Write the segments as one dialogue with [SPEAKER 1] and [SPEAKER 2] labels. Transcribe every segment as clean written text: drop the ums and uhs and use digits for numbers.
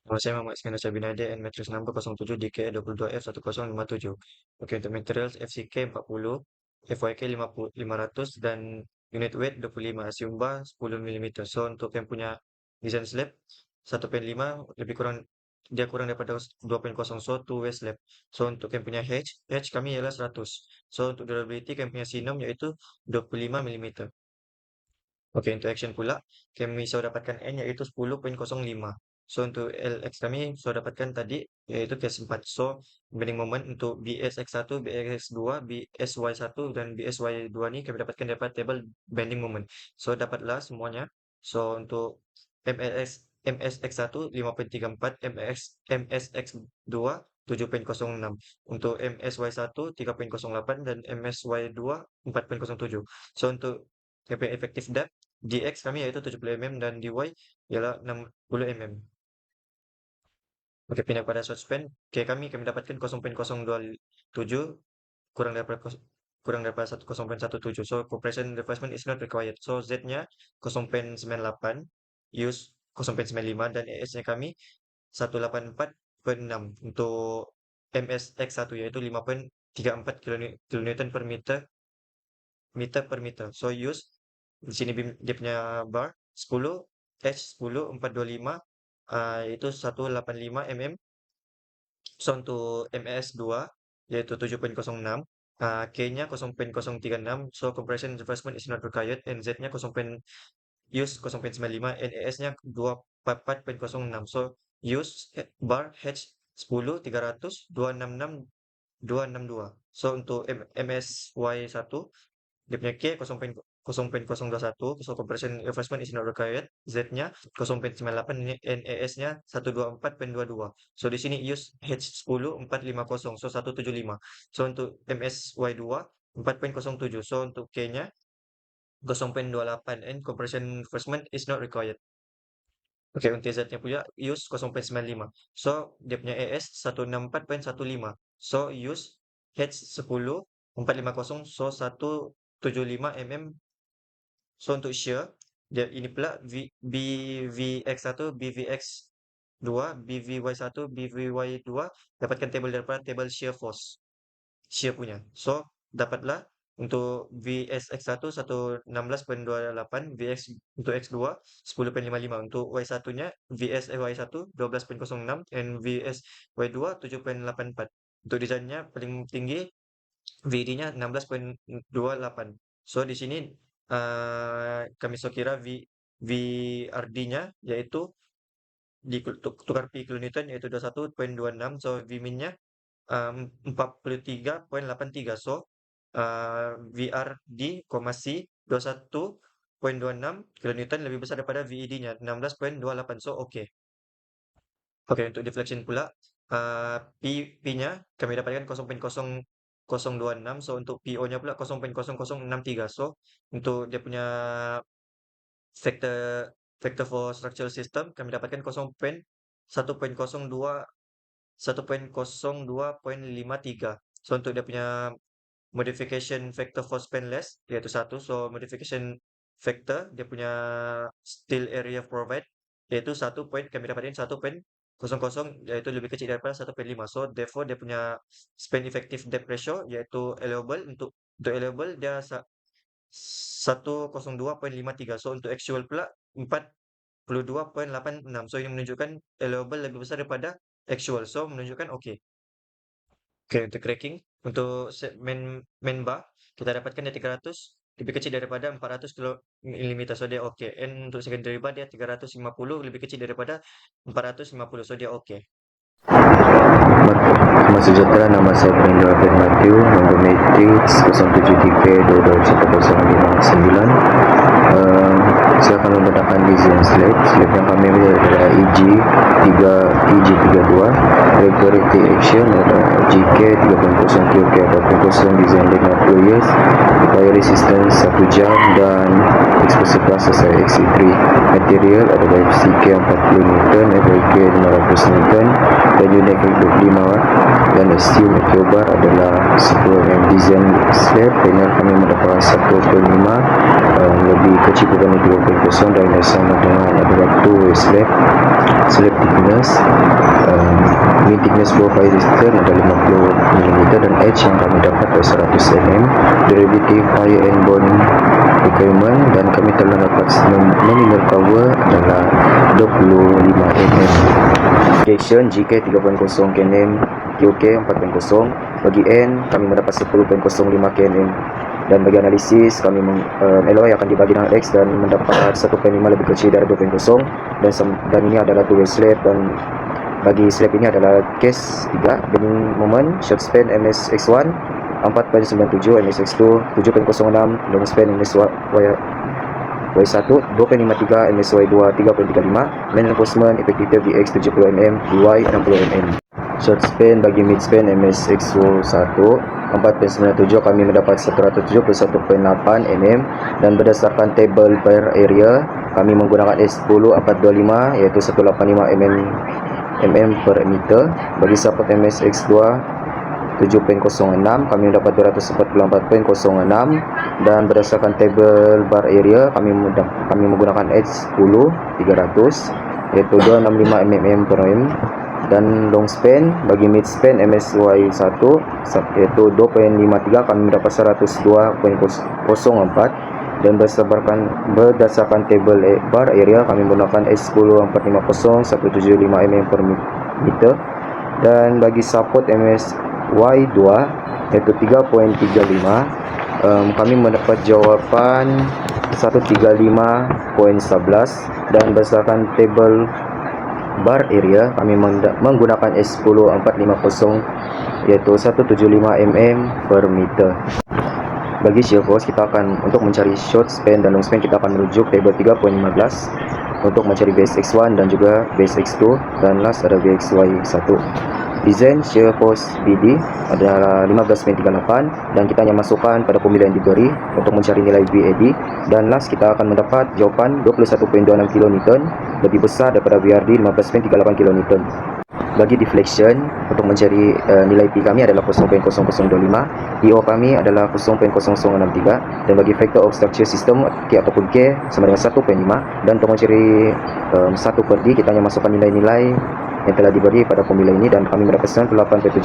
[SPEAKER 1] Saya Muhammad Iskandar Sabinade and matrix number 07 DKE 22F1057. Oke, untuk materials FCK 40, FYK 50, 500 dan unit weight 25, assume bar 10 mm. So untuk yang punya design slab 1.5 lebih kurang dia kurang daripada 2.0, so 2 way slab. So untuk yang punya H kami ialah 100. So untuk durability kami punya sinom iaitu 25 mm. Oke, untuk action pula, kami sudah dapatkan N yaitu 10.05. So, untuk LX kami sudah dapatkan tadi, yaitu case 4. So, bending moment untuk BSX1, BSX2, BSY1, dan BSY2 ni kami dapatkan dapat table bending moment. So, dapatlah semuanya. So, untuk MSX, MSX1 5.34, MSX2 7.06. Untuk MSY1 3.08 dan MSY2 4.07. So, untuk KPI efektif depth DX kami yaitu 70 mm dan DY ialah 60 mm. Oke, pindah pada short span. Oke, kami dapatkan 0.027 kurang daripada kurang daripada 0.17. So compression replacement is not required. So Z-nya 0.98, use 0.95 dan ES-nya kami 184.6 untuk MSX1 yaitu 5.34 kN per meter. So use di sini dia punya bar 10 10 425 itu 185 mm. So untuk MS2 yaitu 7.06, K-nya 0.036. So compression reversement is not required and Z-nya 0. Use 0.95 and ES-nya 24.06. So use bar H 10 300 266 262. So untuk MSY1 dia punya K 0.021, so compression reversement is not required. Z-nya 0.98, NAS-nya 124.22. So di sini use H10 450, so 175. So untuk MSY2 4.07, so untuk K-nya 0.28 and compression reversement is not required. Oke, untuk Z-nya pula use 0.95. So dia punya AS 164.15. So use H10 450, so 175 mm. So untuk shear dia ini pula BVX1, BVX2, BVY1, BVY2 dapatkan table daripada table shear force shear punya. So dapatlah untuk VSX1 116.28, VX untuk X2 10.55, untuk Y1-nya VSY1 12.06 and VSY2 7.84. Untuk desainnya paling tinggi VD-nya 16.28. So di sini kami kira VRD-nya yaitu tukar P kilonewton yaitu 21.26. So Vmin-nya 43.83. So VRD, C 21.26 kilonewton lebih besar daripada VED-nya 16.28. So okay. Oke, untuk deflection pula P-nya kami dapatkan 0.0026. So untuk PO-nya pula 0.0063. So untuk dia punya factor for structural system kami dapatkan 1.02.53. So untuk dia punya modification factor for spanless iaitu 1. So modification factor dia punya steel area provide iaitu 1 point, kami dapatkan 1.00 iaitu lebih kecil daripada 1.5. So therefore dia punya span effective depth ratio iaitu allowable untuk allowable dia 102.53. So untuk actual pula 42.86. So ini menunjukkan allowable lebih besar daripada actual. So menunjukkan okay. Okay, untuk cracking untuk main bar kita dapatkan dia 300 lebih kecil daripada 400 mm. So dia okay. And untuk secondary bar dia 350 lebih kecil daripada 450. So dia okay.
[SPEAKER 2] Nama sejahtera, nama saya Pendra Abed Matthew, nombor matrix 07DK221059. Saya akan membedakan design slab yang kami miliki adalah EG32, regularity action adalah GK 3.0 QK 2.0, design length 2 years, fire resistance 1 jam dan explosive class saya XC3. Material adalah FCK 40 Newton, FYK 500 Newton dan unit 5 watt. Dan steel meteor bar adalah 10 mm. Design slab panel kami mendapat 1.5 lebih kecil berbanding 2.0 dan yang sama dengan adalah 2 slab. Slab thickness mean thickness flow fire resistance ada 50 mm dan edge yang kami dapat adalah 100 mm. Derivative fire and bond requirement dan kami telah dapat nominal power adalah 25 mm. Application GK 3.0 kNm, QK 4.0. Bagi N kami mendapat 10.05 kNm. Dan bagi analisis kami LOI akan dibagi dengan X dan mendapat 1.5 lebih kecil dari 2.0 dan ini adalah 2 slab dan bagi slab ini adalah case 3 bending moment short span MSX1 4.97 MSX2 7.06 long span MSY1 2.53 MSY2 3.35 main reinforcement effective VX 70 mm DY 60 mm. Short span bagi mid span MSX1 4.97 kami mendapat 171.8 mm dan berdasarkan table per area kami menggunakan S10 425 iaitu 185 mm per meter. Bagi support MSX2 7.06 kami mendapat 244.06 dan berdasarkan table bar area kami menggunakan H10 300 yaitu 265 mm per mm. Dan long span bagi mid span MSY1 yaitu 2.53 kami mendapat 102.04 dan berdasarkan table bar area kami menggunakan S10 450 175 mm per meter. Dan bagi support MSY2 yaitu 3.35 kami mendapat jawapan 135.11 dan berdasarkan table bar area kami menggunakan S10 450 yaitu 175 mm per meter. Bagi shear force kita akan untuk mencari short span dan long span kita akan merujuk table 3.15 untuk mencari BSX1 dan juga BSX2 dan last ada BXY1. Design shear force BD adalah 15.38 dan kita hanya masukkan pada formula yang diberi untuk mencari nilai BAD dan last kita akan mendapat jawapan 21.26 kN lebih besar daripada BRD 15.38 kN. Bagi deflection untuk mencari nilai P kami adalah 0.0025, PO kami adalah 0.0063 dan bagi factor of structure system K ataupun K sama dengan 1.5 dan untuk mencari 1 per D kita hanya masukkan nilai-nilai yang telah diberi pada formula ini dan kami mendapat 98.75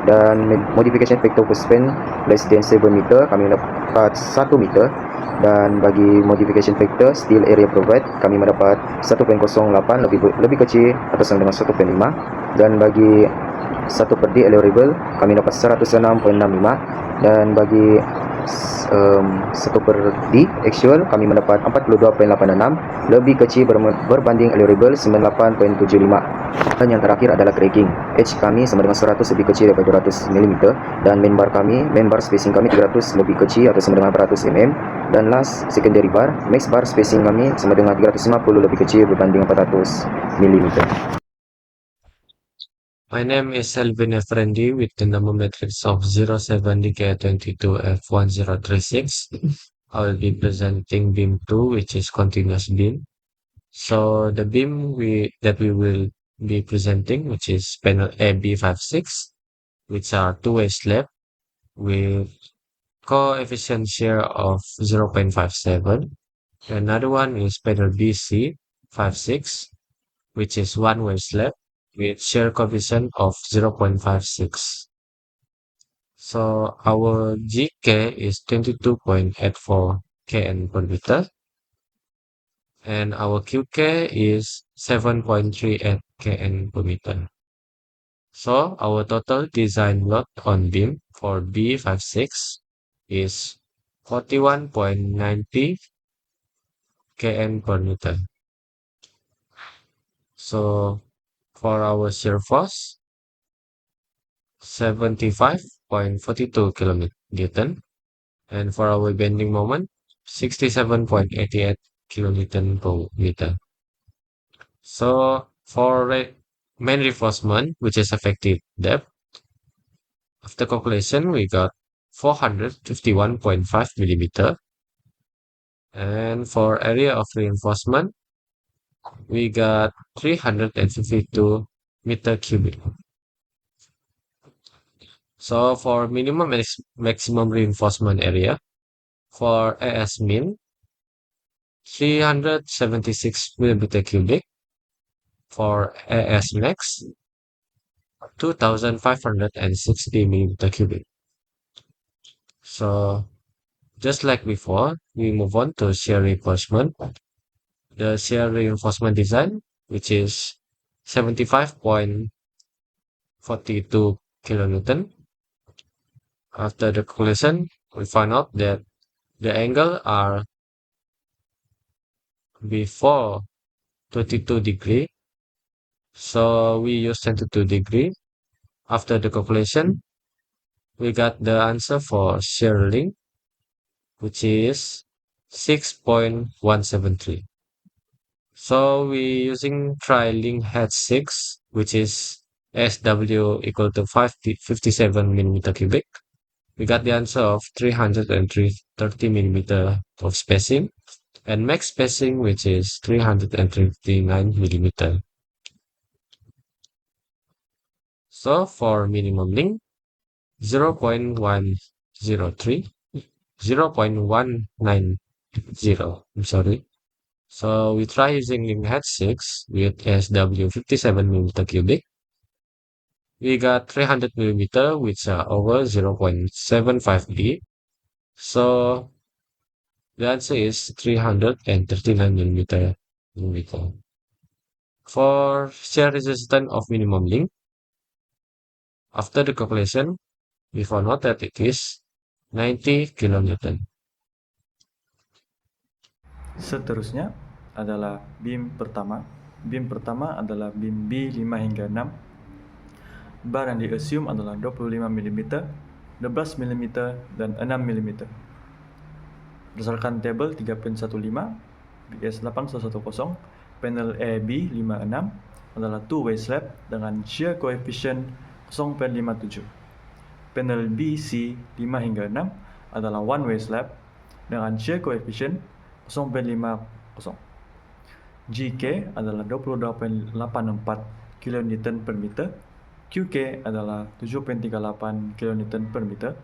[SPEAKER 2] dan modification factor per span less than 7 meter kami mendapat 1 meter dan bagi modification factor steel area provide kami mendapat 1.08 lebih kecil atau sama dengan 1.5 dan bagi 1 per D allowable kami dapat 106.65 dan bagi 1 per D actual kami mendapat 42.86 lebih kecil berbanding allowable 98.75. Dan yang terakhir adalah cracking. Edge kami sama dengan 100 lebih kecil daripada 200 mm dan main bar spacing kami 300 lebih kecil atau sama dengan 400 mm dan last secondary bar max bar spacing kami sama dengan 350 lebih kecil berbanding 400 mm.
[SPEAKER 1] My name is Selvin Effendi with the number matrix of 07DK22F1036. I will be presenting beam 2, which is continuous beam. So the beam that we will be presenting, which is panel AB56, which are two-way slab with coefficient shear of 0.57. Another one is panel BC56, which is one-way slab with shear coefficient of 0.56. So our GK is 22.84 kN per meter and our QK is 7.38 kN per meter. So our total design load on beam for B56 is 41.90 kN per meter. So for our shear force, 75.42 kN, and for our bending moment, 67.88 kN per meter. So for main reinforcement, which is effective depth, after calculation, we got 451.5 millimeter. And for area of reinforcement, we got 352 meter cubic.
[SPEAKER 3] So for minimum and maximum reinforcement area, for AS min, 376 millimeter cubic. For AS max, 2560 millimeter cubic. So just like before, we move on to shear reinforcement. The shear reinforcement design, which is 75.42 kilonewton. After the calculation, we find out that the angle are before 22 degree. So we use 22 degree. After the calculation, we got the answer for shear length, which is 6.173. So we using tri-link head 6, which is SW equal to 57 millimeter cubic. We got the answer of 330 millimeter of spacing and max spacing, which is 339 millimeter. So for minimum link, 0.103, 0.190. I'm sorry. So we try using link head 6 with SW 57 millimeter cubic. We got 300 millimeter, which are over 0.75D. So the answer is 339 millimeter. For shear resistance of minimum link, after the calculation, we found out that it is 90 kilonewton.
[SPEAKER 4] Seterusnya adalah beam pertama. Beam pertama adalah beam B5 hingga 6. Bar yang di-assume adalah 25 mm, 12 mm, dan 6 mm. Berdasarkan tabel 3.15, BS 8110, panel AB 56 adalah two-way slab dengan shear coefficient 0.57. Panel BC 5 hingga 6 adalah one-way slab dengan shear coefficient 0.50. GK adalah 22.84 kN per meter, QK adalah 7.38 kN per meter,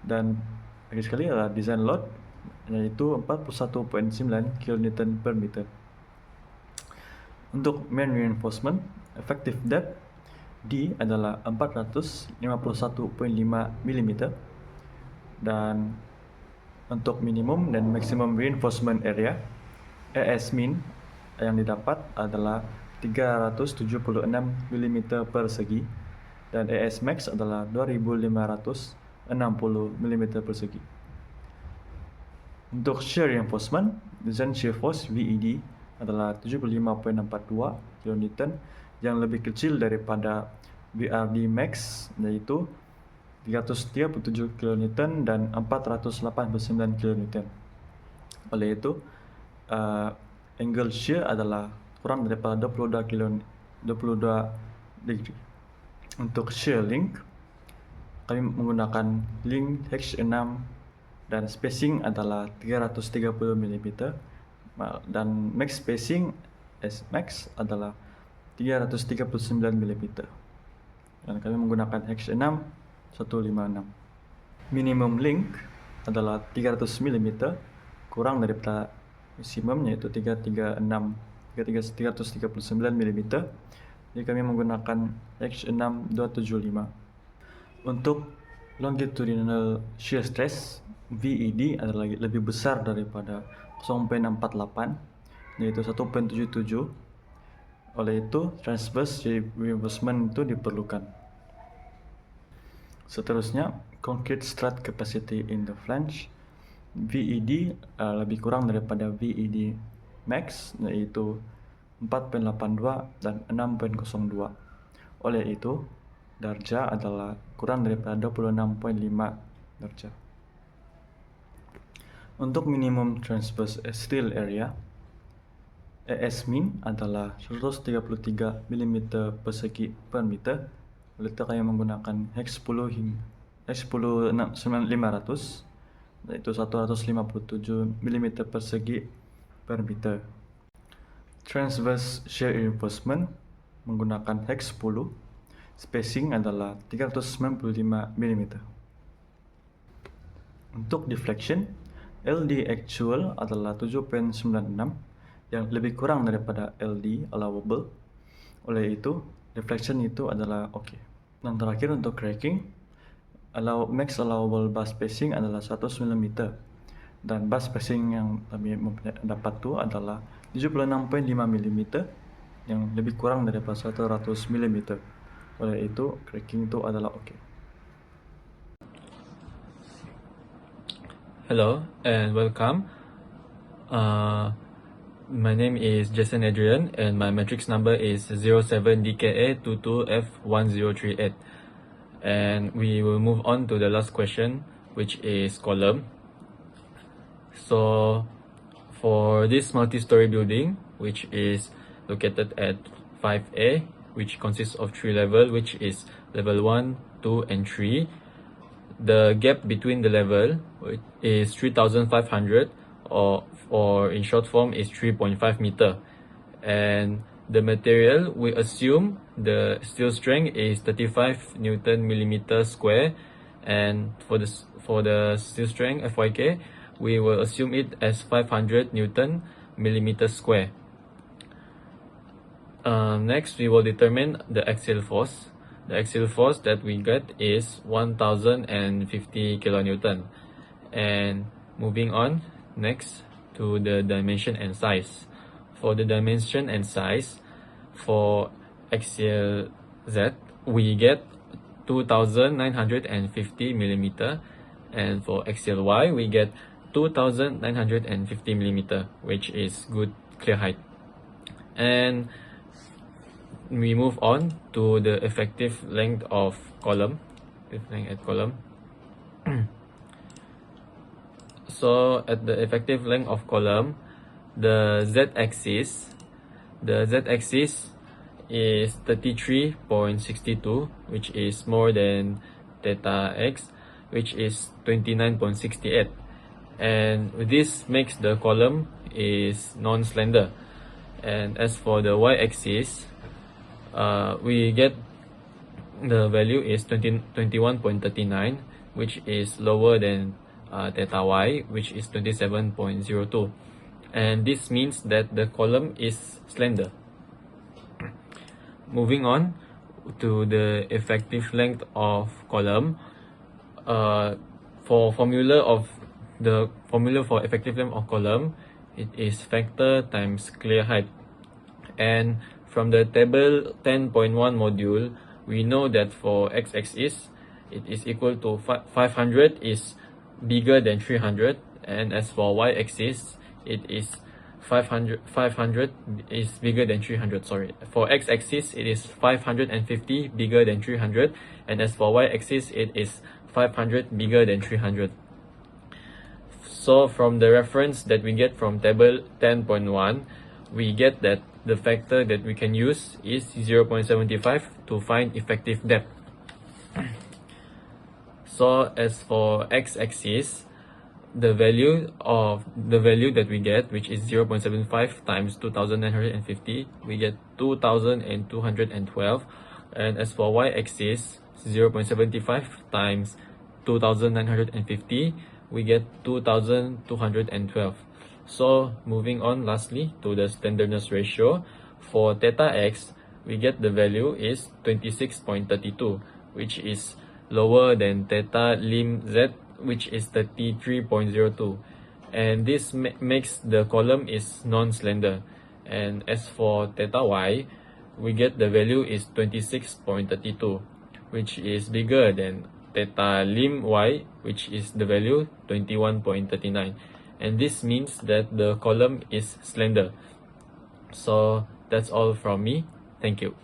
[SPEAKER 4] dan lagi sekali adalah design load yaitu 41.9 kN per meter. Untuk main reinforcement, effective depth D adalah 451.5 mm, dan untuk minimum dan maximum reinforcement area, AS min yang didapat adalah 376 mm persegi dan AS max adalah 2560 mm persegi. Untuk shear reinforcement, design shear force VED adalah 75.42 kN yang lebih kecil daripada BRD max, yaitu 337 kN dan 489 kN. Oleh itu, angle shear adalah kurang daripada 22 degree. Untuk shear link, kami menggunakan link H6 dan spacing adalah 330 mm dan max spacing S max adalah 339 mm. Dan kami menggunakan H6 156. Minimum link adalah 300 mm, kurang daripada maksimum yaitu 339 mm. Jadi kami menggunakan H6 275. Untuk longitudinal shear stress, VED adalah lebih besar daripada 0.48 yaitu 1.77. Oleh itu, transverse reinforcement itu diperlukan. Seterusnya, concrete strut capacity in the flange. VED lebih kurang daripada VED max yaitu 4.82 dan 6.02. Oleh itu, darjah adalah kurang daripada 26.5 darjah. Untuk minimum transverse steel area, AS min adalah 133 mm persegi per meter. Oleh itu kami menggunakan H10 hingga H10 500 yaitu 157 mm persegi per meter. Transverse shear reinforcement menggunakan H10 spacing adalah 395 mm. Untuk deflection, LD actual adalah 7.96 yang lebih kurang daripada LD allowable. Oleh itu, deflection itu adalah oke. Dan terakhir untuk cracking, max allowable bus spacing adalah 100 mm dan bus spacing yang kami dapat itu adalah 76.5 mm yang lebih kurang daripada 100 mm. Oleh itu, cracking itu adalah oke.
[SPEAKER 5] Hello and welcome. My name is Jason Adrian and my matrix number is 07DKA22F1038. And we will move on to the last question, which is column. So for this multi-story building, which is located at 5A, which consists of 3 levels, which is level 1, 2, and 3. The gap between the level is 3,500 or in short form is 3.5 meter. And the material, we assume the steel strength is 35 Newton millimeter square, and for the steel strength FYK, we will assume it as 500 Newton millimeter square. Next, we will determine the axial force. The axial force that we get is 1050 kilonewton. And moving on next to the dimension and size. For the dimension and size, for axial Z, we get 2950 millimeter, and for axial Y, we get 2950 millimeter, which is good clear height. And we move on to the effective length of column. So at the effective length of column, the z-axis is 33.62, which is more than theta x, which is 29.68, and this makes the column is non-slender. And as for the y-axis, we get the value is 21.39, which is lower than theta y, which is 27.02, and this means that the column is slender. Moving on to the effective length of column, for formula for effective length of column, it is factor times clear height. And from the table 10.1 module, we know that for x-axis, it is equal to 500 is bigger than 300, and as for y-axis, it is 500 is bigger than 300. Sorry, for x-axis it is 550 bigger than 300, and as for y-axis it is 500 bigger than 300. So from the reference that we get from table 10.1, we get that the factor that we can use is 0.75 to find effective depth. So as for x-axis, the value that we get, which is 0.75 times 2950, we get 2212, and as for y-axis, 0.75 times 2950, we get 2212. So moving on lastly to the standardness ratio, for theta x, we get the value is 26.32, which is lower than theta lim z, which is 33.02, and this makes the column is non-slender. And as for theta y, we get the value is 26.32, which is bigger than theta lim y, which is the value 21.39, and this means that the column is slender. So that's all from me. Thank you.